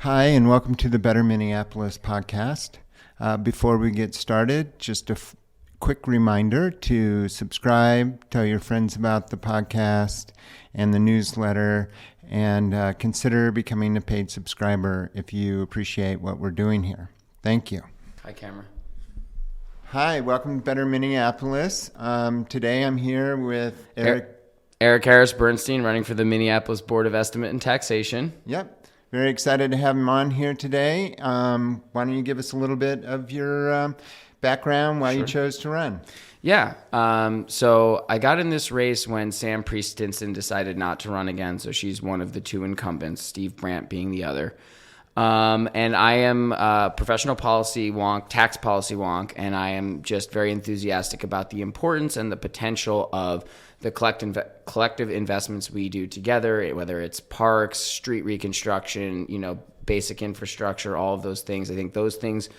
Hi, and welcome to the Better Minneapolis podcast. Before we get started, just a quick reminder to subscribe, tell your friends about the podcast and the newsletter, and consider becoming a paid subscriber if you appreciate what we're doing here. Thank you. Hi, camera. Hi, welcome to Better Minneapolis. Today I'm here with Eric Harris Bernstein, running for the Minneapolis Board of Estimate and Taxation. Yep. Very excited to have him on here today. Why don't you give us a little bit of your background, why you chose to run? Yeah. So I got in this race when Sam Priest-Stinson decided not to run again. So she's one of the two incumbents, Steve Brandt being the other. And I am a professional policy wonk, tax policy wonk, and I am just very enthusiastic about the importance and the potential of the collective investments we do together, whether it's parks, street reconstruction, basic infrastructure, all of those things. I think those things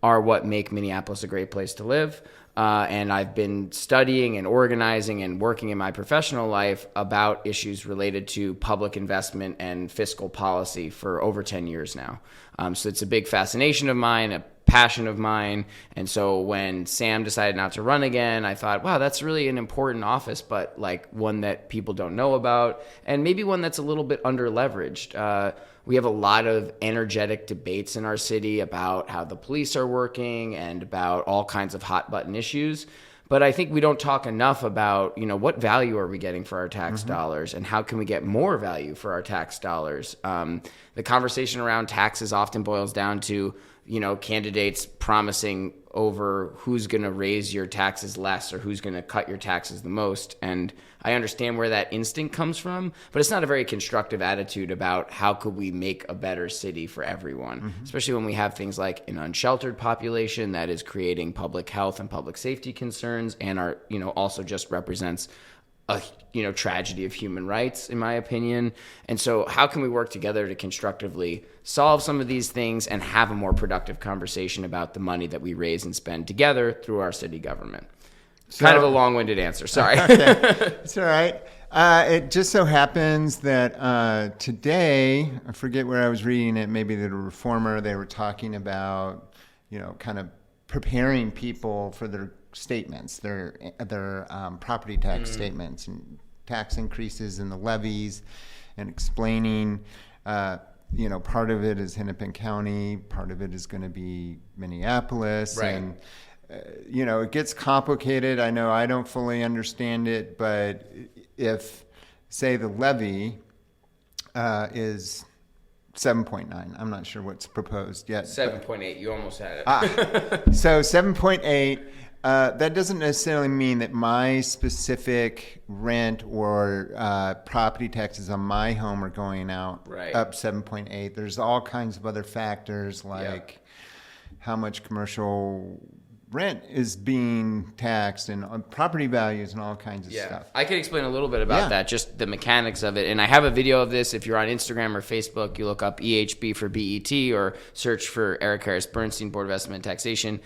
are what make Minneapolis a great place to live. And I've been studying and organizing and working in my professional life about issues related to public investment and fiscal policy for over 10 years now. So it's a big fascination of mine, a passion of mine. And so when Sam decided not to run again, I thought, wow, that's really an important office, but like one that people don't know about, and maybe one that's a little bit under leveraged. We have a lot of energetic debates in our city about how the police are working and about all kinds of hot button issues. But I think we don't talk enough about, what value are we getting for our tax dollars and how can we get more value for our tax dollars? The conversation around taxes often boils down to, candidates promising over who's going to raise your taxes less or who's going to cut your taxes the most. And I understand where that instinct comes from, but it's not a very constructive attitude about how could we make a better city for everyone, especially when we have things like an unsheltered population that is creating public health and public safety concerns and are, also just represents a tragedy of human rights, in my opinion. And so how can we work together to constructively solve some of these things and have a more productive conversation about the money that we raise and spend together through our city government? Kind of a long-winded answer. Sorry. Okay. It's all right. It just so happens that today, I forget where I was reading it, maybe the Reformer, they were talking about, kind of preparing people for their statements, their property tax statements and tax increases and the levies, and explaining, part of it is Hennepin County, part of it is going to be Minneapolis, right. And it gets complicated. I know I don't fully understand it, but if, say, the levy is 7.9. I'm not sure what's proposed yet. 7.8. You almost had it. So 7.8. That doesn't necessarily mean that my specific rent or property taxes on my home are going out up 7.8. There's all kinds of other factors like how much commercial rent is being taxed and property values and all kinds of stuff. I can explain a little bit about that, just the mechanics of it. And I have a video of this. If you're on Instagram or Facebook, you look up EHB for BET or search for Eric Harris Bernstein, Board of Estimate and Taxation.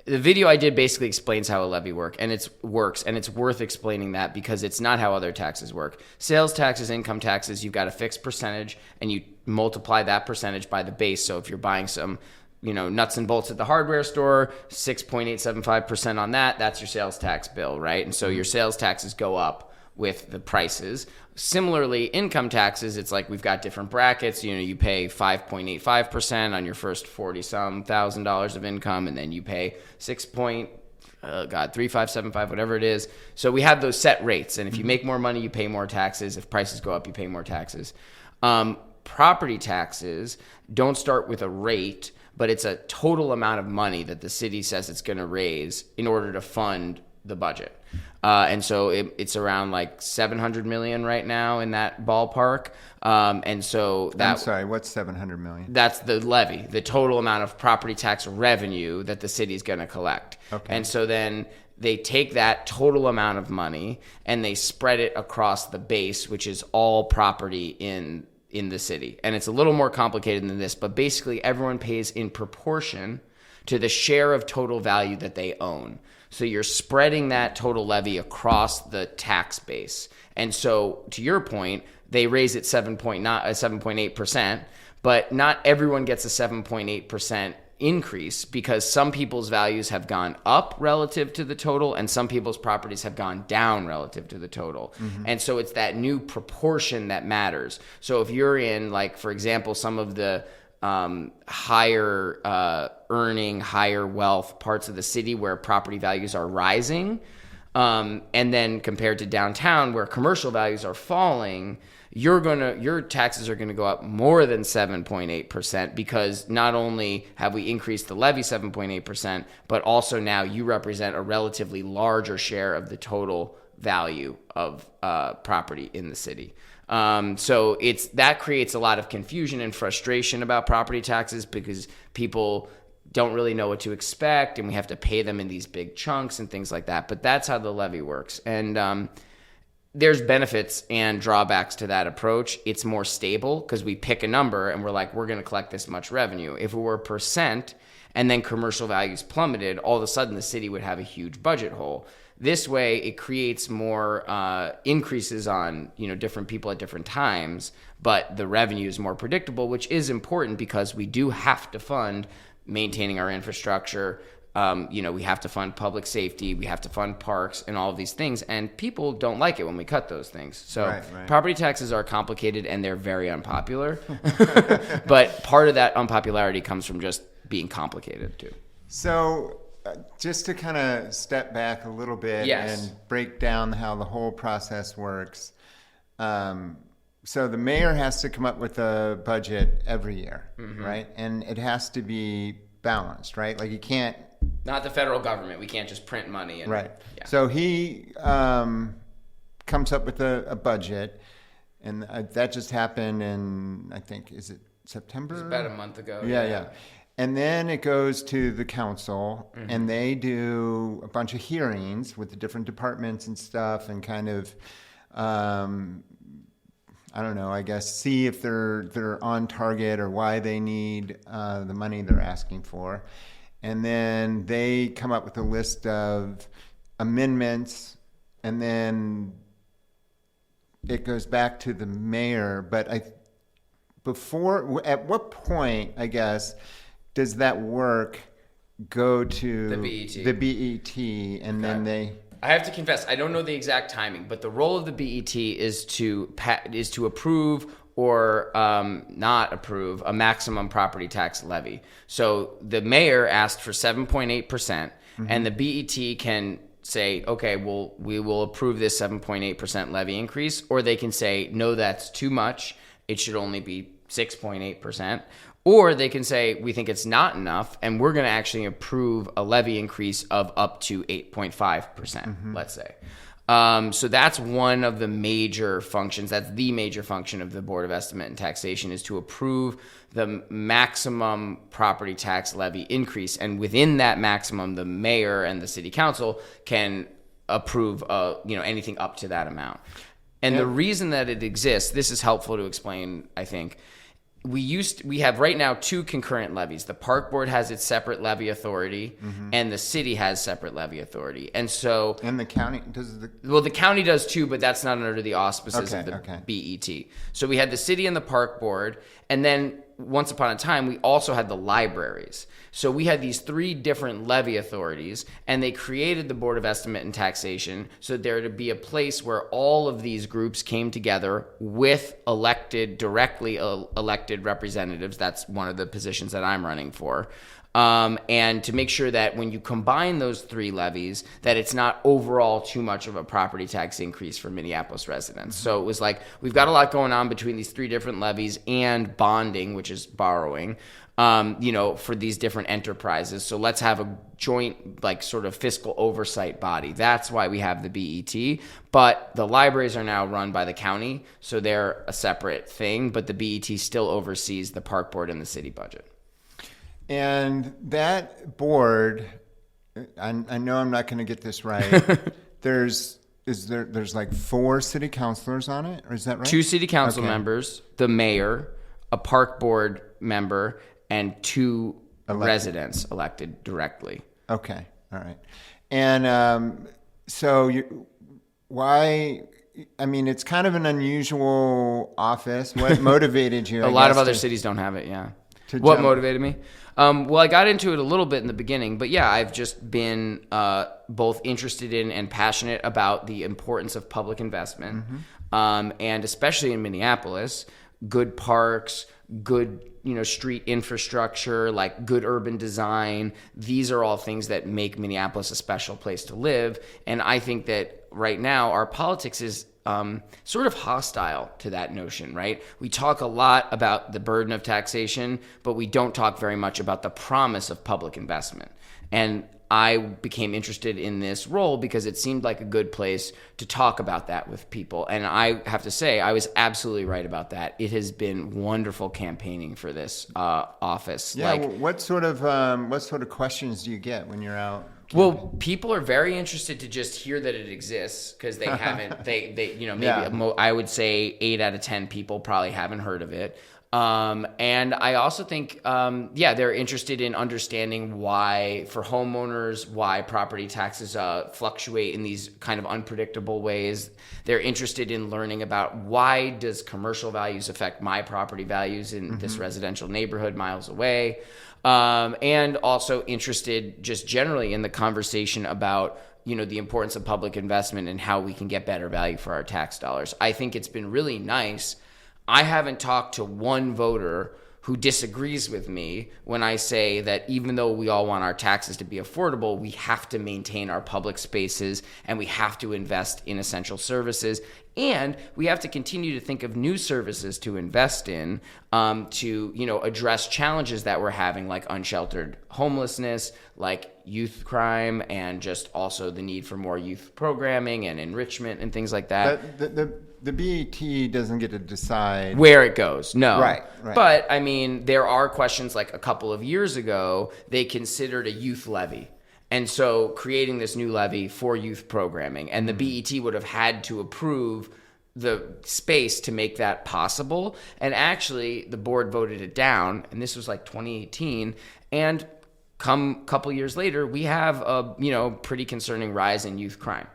The video I did basically explains how a levy works, and it's worth explaining that because it's not how other taxes work. Sales taxes, income taxes, you've got a fixed percentage, and you multiply that percentage by the base. So if you're buying some nuts and bolts at the hardware store, 6.875% on that's your sales tax bill, right? And so your sales taxes go up with the prices. Similarly, income taxes, it's like we've got different brackets. You pay 5.85% on your first $40-some thousand of income, and then you pay 3575, whatever it is. So we have those set rates, and if you make more money, you pay more taxes. If prices go up, you pay more taxes. Property taxes don't start with a rate, but it's a total amount of money that the city says it's going to raise in order to fund the budget. And so it's around like $700 million right now in that ballpark. And so that, I'm sorry, what's $700 million? That's the levy, the total amount of property tax revenue that the city is going to collect. Okay. And so then they take that total amount of money and they spread it across the base, which is all property in the city. And it's a little more complicated than this, but basically everyone pays in proportion to the share of total value that they own. So you're spreading that total levy across the tax base. And so to your point, they raise it 7.8%, But not everyone gets a 7.8% increase because some people's values have gone up relative to the total and some people's properties have gone down relative to the total. And so it's that new proportion that matters. So if you're in, like, for example, some of the higher earning, higher wealth parts of the city where property values are rising, and then compared to downtown where commercial values are falling, your taxes are gonna go up more than 7.8% because not only have we increased the levy 7.8%, but also now you represent a relatively larger share of the total value of property in the city. So that creates a lot of confusion and frustration about property taxes because people don't really know what to expect and we have to pay them in these big chunks and things like that. But that's how the levy works. And there's benefits and drawbacks to that approach. It's more stable because we pick a number and we're like, we're going to collect this much revenue. If it were a percent and then commercial values plummeted, all of a sudden the city would have a huge budget hole. This way, it creates more increases on different people at different times, but the revenue is more predictable, which is important because we do have to fund maintaining our infrastructure. We have to fund public safety, we have to fund parks and all of these things, and people don't like it when we cut those things. So right. Property taxes are complicated and they're very unpopular, but part of that unpopularity comes from just being complicated too. So just to kind of step back a little bit and break down how the whole process works. So the mayor has to come up with a budget every year, right? And it has to be balanced, right? Like you can't... Not the federal government. We can't just print money. Right. Yeah. So he comes up with a budget, and that just happened in, I think, is it September? It was about a month ago. Yeah. And then it goes to the council, and they do a bunch of hearings with the different departments and stuff, and kind of, I don't know, I guess, see if they're on target or why they need the money they're asking for. And then they come up with a list of amendments, and then it goes back to the mayor. But at what point, I guess, does that work go to the BET, and then they... I have to confess, I don't know the exact timing, but the role of the BET is to approve or not approve a maximum property tax levy. So the mayor asked for 7.8%, and the BET can say, okay, well, we will approve this 7.8% levy increase, or they can say, no, that's too much. It should only be 6.8%. Or they can say, we think it's not enough, and we're going to actually approve a levy increase of up to 8.5%, let's say. So that's one of the major functions. That's the major function of the Board of Estimate and Taxation, is to approve the maximum property tax levy increase. And within that maximum, the mayor and the city council can approve anything up to that amount. And the reason that it exists, this is helpful to explain, I think. We have right now two concurrent levies. The park board has its separate levy authority, and the city has separate levy authority. And so, and the county does the county does too, but that's not under the auspices of the BET. So we had the city and the park board, and then once upon a time we also had the libraries. So we had these three different levy authorities, and they created the Board of Estimate and Taxation so that there to be a place where all of these groups came together with directly elected representatives. That's one of the positions that I'm running for. And to make sure that when you combine those three levies, that it's not overall too much of a property tax increase for Minneapolis residents. So it was like, we've got a lot going on between these three different levies and bonding, which is borrowing, for these different enterprises. So let's have a joint, sort of fiscal oversight body. That's why we have the BET. But the libraries are now run by the county, so they're a separate thing. But the BET still oversees the park board and the city budget. And that board, I know I'm not going to get this right. There's 4 city councilors on it, or is that right? 2 city council members, the mayor, a park board member, and 2 residents elected directly. Okay, all right. And why I mean, it's kind of an unusual office. What motivated you? A lot of other cities don't have it, yeah. What motivated me? Well, I got into it a little bit in the beginning, but yeah, I've just been both interested in and passionate about the importance of public investment, and especially in Minneapolis, good parks, good street infrastructure, like good urban design. These are all things that make Minneapolis a special place to live, and I think that right now our politics is sort of hostile to that notion, right? We talk a lot about the burden of taxation, but we don't talk very much about the promise of public investment. And I became interested in this role because it seemed like a good place to talk about that with people. And I have to say, I was absolutely right about that. It has been wonderful campaigning for this office. Yeah. What sort of questions do you get when you're out? Well, people are very interested to just hear that it exists because they haven't. I would say 8 out of 10 people probably haven't heard of it. And I also think, they're interested in understanding why, for homeowners, why property taxes fluctuate in these kind of unpredictable ways. They're interested in learning about why does commercial values affect my property values in this residential neighborhood miles away. And also interested just generally in the conversation about, the importance of public investment and how we can get better value for our tax dollars. I think it's been really nice. I haven't talked to one voter who disagrees with me when I say that even though we all want our taxes to be affordable, we have to maintain our public spaces and we have to invest in essential services. And we have to continue to think of new services to invest in to address challenges that we're having, like unsheltered homelessness, like youth crime, and just also the need for more youth programming and enrichment and things like that. The BET doesn't get to decide where it goes. No. Right. But, I mean, there are questions like a couple of years ago, they considered a youth levy. And so creating this new levy for youth programming. And the BET would have had to approve the space to make that possible. And actually, the board voted it down. And this was like 2018. And come a couple years later, we have a pretty concerning rise in youth crime.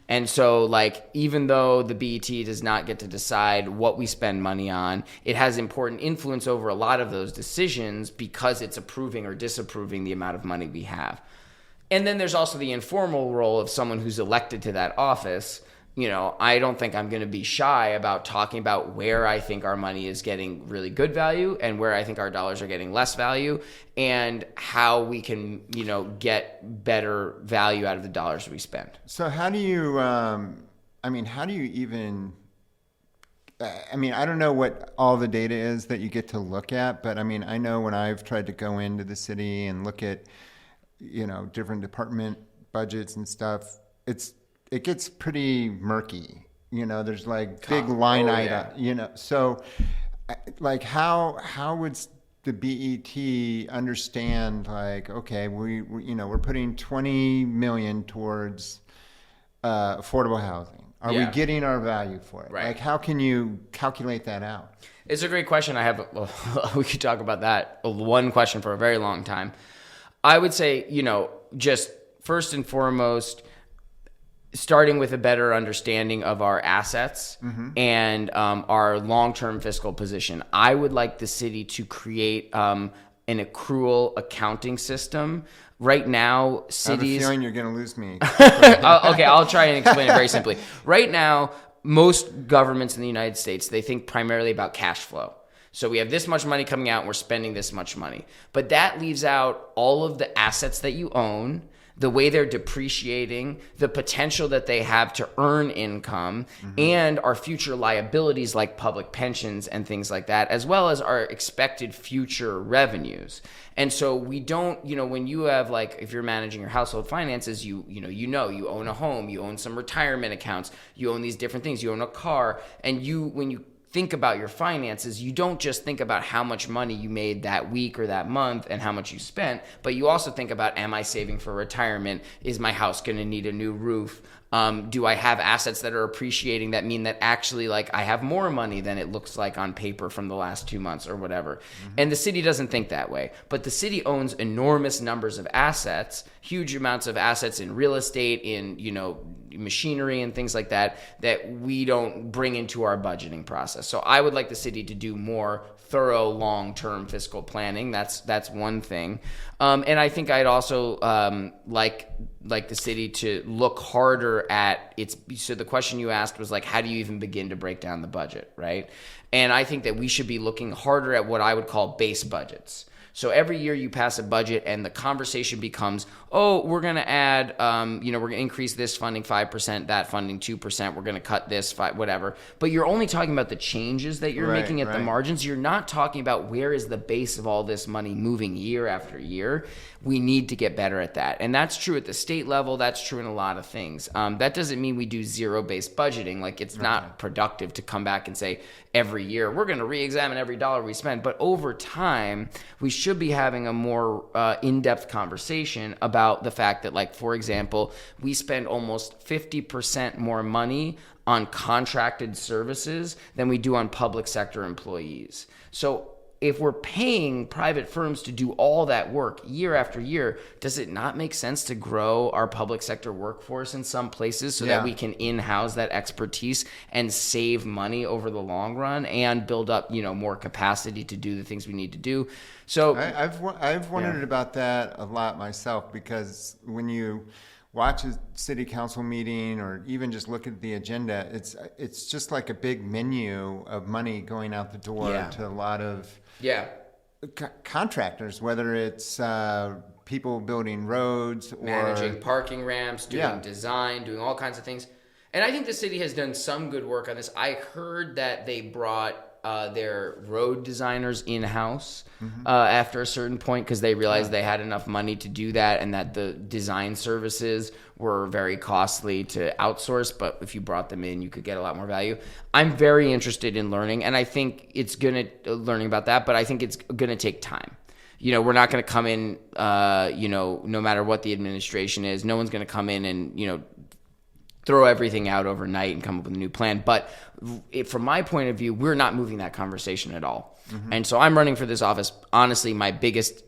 And so, like, even though the BET does not get to decide what we spend money on, it has important influence over a lot of those decisions because it's approving or disapproving the amount of money we have. And then there's also the informal role of someone who's elected to that office. I don't think I'm going to be shy about talking about where I think our money is getting really good value and where I think our dollars are getting less value and how we can, get better value out of the dollars we spend. So how do you, I don't know what all the data is that you get to look at, but I know when I've tried to go into the city and look at, different department budgets and stuff, it gets pretty murky. There's like big line item, so like how would the BET understand, like, okay, we're putting 20 million towards affordable housing. Are we getting our value for it? Right. Like, how can you calculate that out? It's a great question. We could talk about that one question for a very long time. I would say, just first and foremost, starting with a better understanding of our assets and our long-term fiscal position. I would like the city to create an accrual accounting system. Right now, cities... I have a feeling you're going to lose me. Okay, I'll try and explain it very simply. Right now, most governments in the United States, they think primarily about cash flow. So we have this much money coming out and we're spending this much money. But that leaves out all of the assets that you own, the way they're depreciating, the potential that they have to earn income, and our future liabilities like public pensions and things like that, as well as our expected future revenues. And so we don't, when you have, like, if you're managing your household finances, you own a home, you own some retirement accounts, you own these different things, you own a car, and when you think about your finances, you don't just think about how much money you made that week or that month and how much you spent, but you also think about, am I saving for retirement? Is my house going to need a new roof? Do I have assets that are appreciating that mean that actually like I have more money than it looks like on paper from the last 2 months or whatever? And the city doesn't think that way. But the city owns enormous numbers of assets, huge amounts of assets in real estate, in, machinery and things like that we don't bring into our budgeting process. So I would like the city to do more thorough long-term fiscal planning. That's one thing. And I think I'd also like the city to look harder at its. So the question you asked was like, how do you even begin to break down the budget, right? And I think that we should be looking harder at what I would call base budgets. So every year you pass a budget and the conversation becomes, oh, we're going to add, we're going to increase this funding 5%, that funding 2%, we're going to cut this, whatever. But you're only talking about the changes that you're making at the margins. You're not talking about where is the base of all this money moving year after year. We need to get better at that. And that's true at the state level. That's true in a lot of things. That doesn't mean we do zero-based budgeting. Like it's not productive to come back and say every year, we're going to re-examine every dollar we spend. But over time, we should be having a more in-depth conversation about the fact that, like, for example, we spend almost 50% more money on contracted services than we do on public sector employees. So if we're paying private firms to do all that work year after year, does it not make sense to grow our public sector workforce in some places so that we can in-house that expertise and save money over the long run and build up, more capacity to do the things we need to do? So I've wondered about that a lot myself, because when you watch a city council meeting or even just look at the agenda, it's just like a big menu of money going out the door to a lot of contractors, whether it's people building roads or managing parking ramps, doing design, doing all kinds of things. And I think the city has done some good work on this. I heard that they brought their road designers in-house after a certain point because they realized they had enough money to do that, and that the design services were very costly to outsource. But if you brought them in, you could get a lot more value. I'm very interested in learning, and I think it's learning about that, but I think it's going to take time. We're not going to come in, no matter what the administration is, no one's going to come in and, throw everything out overnight and come up with a new plan. But from my point of view, we're not moving that conversation at all. And so I'm running for this office. Honestly, my biggest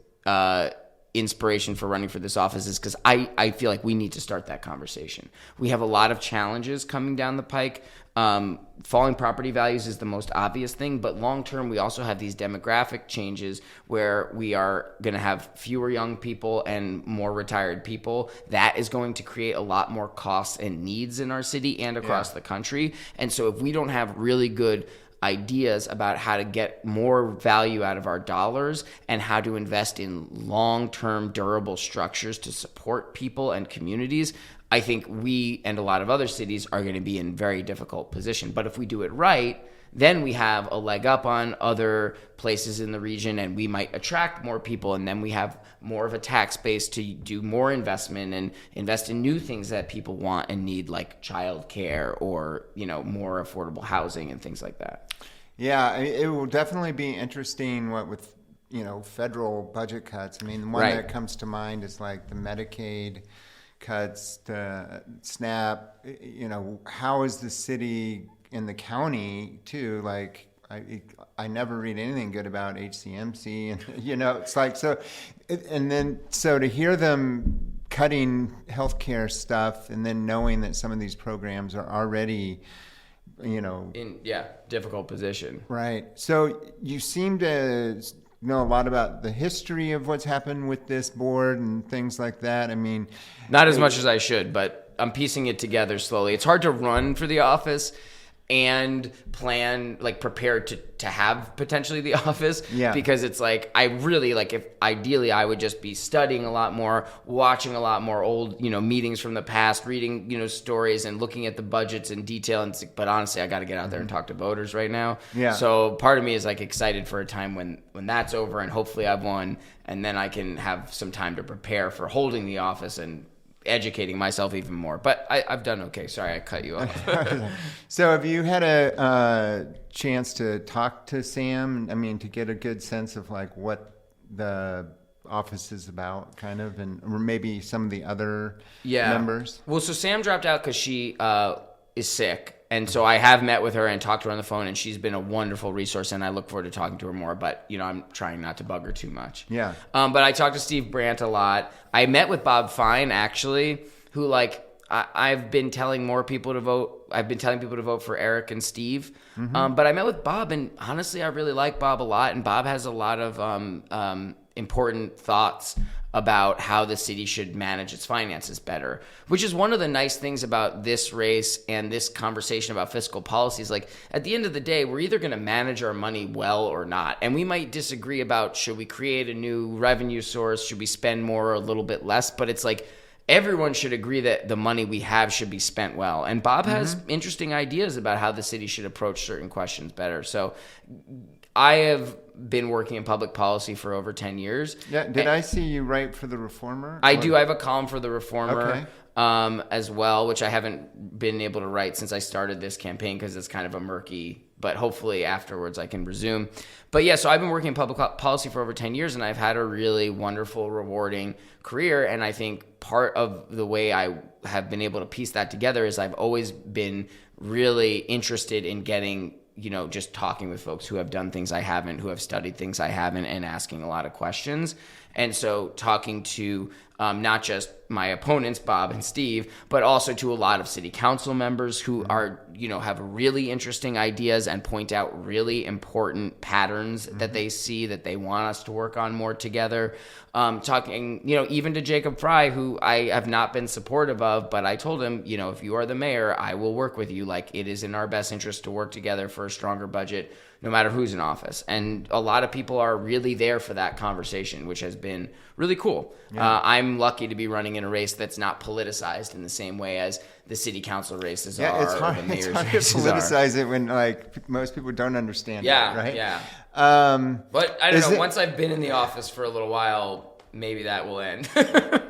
inspiration for running for this office is because I feel like we need to start that conversation. We have a lot of challenges coming down the pike. Falling property values is the most obvious thing, but long term, we also have these demographic changes where we are going to have fewer young people and more retired people. That is going to create a lot more costs and needs in our city and across the country. And so if we don't have really good ideas about how to get more value out of our dollars and how to invest in long-term durable structures to support people and communities, I think we and a lot of other cities are going to be in very difficult position. But if we do it right, then we have a leg up on other places in the region, and we might attract more people, and then we have more of a tax base to do more investment and invest in new things that people want and need, like childcare or, more affordable housing and things like that. Yeah, it will definitely be interesting what with, federal budget cuts. I mean, the one that comes to mind is like the Medicaid cuts, the SNAP. How is the city and the county too? Like, I never read anything good about HCMC, and it's like so. And then so to hear them cutting healthcare stuff, and then knowing that some of these programs are already, in difficult position. Right. So you seem to know a lot about the history of what's happened with this board and things like that. I mean, not as much as I should, but I'm piecing it together slowly. It's hard to run for the office and prepare to have potentially the office, because it's like I really if ideally I would just be studying a lot more, watching a lot more old meetings from the past, reading stories and looking at the budgets in detail, but honestly I got to get out there and talk to voters right now. So part of me is excited for a time when that's over and hopefully I've won, and then I can have some time to prepare for holding the office and educating myself even more. But I've done okay. Sorry, I cut you off. So have you had a chance to talk to Sam? I mean, to get a good sense of what the office is about, kind of, and or maybe some of the other Yeah. members? Well, so Sam dropped out because she is sick. And so I have met with her and talked to her on the phone, and she's been a wonderful resource, and I look forward to talking to her more. But, I'm trying not to bug her too much. Yeah. But I talked to Steve Brandt a lot. I met with Bob Fine, actually, who, I've been telling more people to vote. I've been telling people to vote for Eric and Steve. But I met with Bob, and honestly, I really like Bob a lot. And Bob has a lot of important thoughts about how the city should manage its finances better, which is one of the nice things about this race and this conversation about fiscal policies. Like, at the end of the day, we're either going to manage our money well or not. And we might disagree about, should we create a new revenue source? Should we spend more or a little bit less? But it's like, everyone should agree that the money we have should be spent well. And Bob has interesting ideas about how the city should approach certain questions better. So I have been working in public policy for over 10 years. Yeah. Did I see you write for the Reformer? I do. I have a column for the Reformer Okay. as well, which I haven't been able to write since I started this campaign because it's kind of a murky, but hopefully afterwards I can resume. But yeah, so I've been working in public policy for over 10 years, and I've had a really wonderful, rewarding career. And I think part of the way I have been able to piece that together is I've always been really interested in getting, just talking with folks who have done things I haven't, who have studied things I haven't, and asking a lot of questions. And so talking to not just my opponents, Bob and Steve, but also to a lot of city council members who are, have really interesting ideas and point out really important patterns that they see that they want us to work on more together. Talking, even to Jacob Fry, who I have not been supportive of, but I told him, if you are the mayor, I will work with you. Like, it is in our best interest to work together for a stronger budget, no matter who's in office. And a lot of people are really there for that conversation, which has been really cool. Yeah. I'm lucky to be running in a race that's not politicized in the same way as the city council races are. It's hard, or the mayor's it's hard to races are. politicize it when most people don't understand it, right? Yeah. Um, But I don't know. Once I've been in the office for a little while, maybe that will end.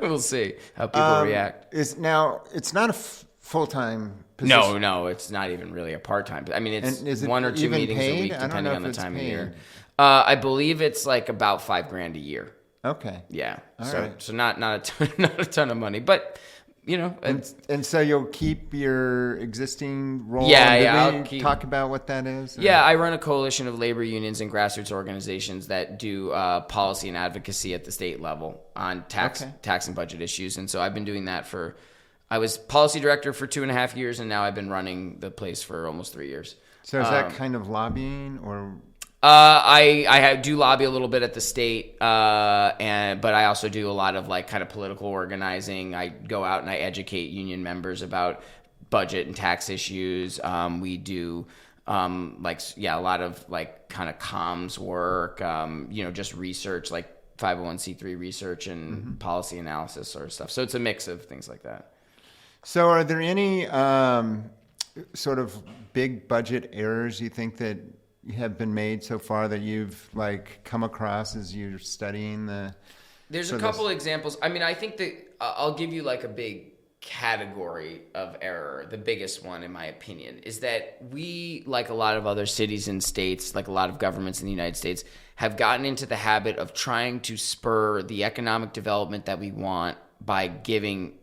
We'll see how people react. it's not a full-time position. No, it's not even really a part-time. I mean, it's And is it 1 or 2 even meetings paid? a week, I don't depending know on the if it's time of paid. year. I believe it's like about $5,000 a year. Okay. Yeah. All so right. so not a ton of money, but And so you'll keep your existing role? Yeah, Did yeah, we I'll keep- talk about what that is? Yeah, I run a coalition of labor unions and grassroots organizations that do policy and advocacy at the state level on tax and budget issues. And so I've been doing that I was policy director for 2.5 years, and now I've been running the place for almost 3 years. So is that kind of lobbying or? I do lobby a little bit at the state, but I also do a lot of kind of political organizing. I go out and I educate union members about budget and tax issues. We do a lot of kind of comms work, just research, like 501c3 research and policy analysis sort of stuff. So it's a mix of things like that. So are there any sort of big budget errors you think that have been made so far that you've come across as you're studying the? There's a couple examples. I mean, I think that I'll give you a big category of error. The biggest one, in my opinion, is that we, like a lot of other cities and states, like a lot of governments in the United States, have gotten into the habit of trying to spur the economic development that we want by giving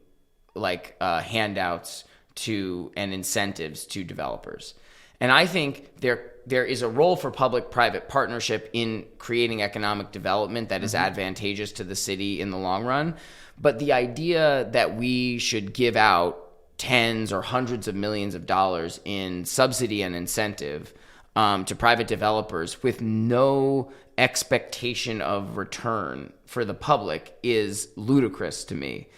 handouts to and incentives to developers. And I think there is a role for public-private partnership in creating economic development that is advantageous to the city in the long run. But the idea that we should give out tens or hundreds of millions of dollars in subsidy and incentive to private developers with no expectation of return for the public is ludicrous to me.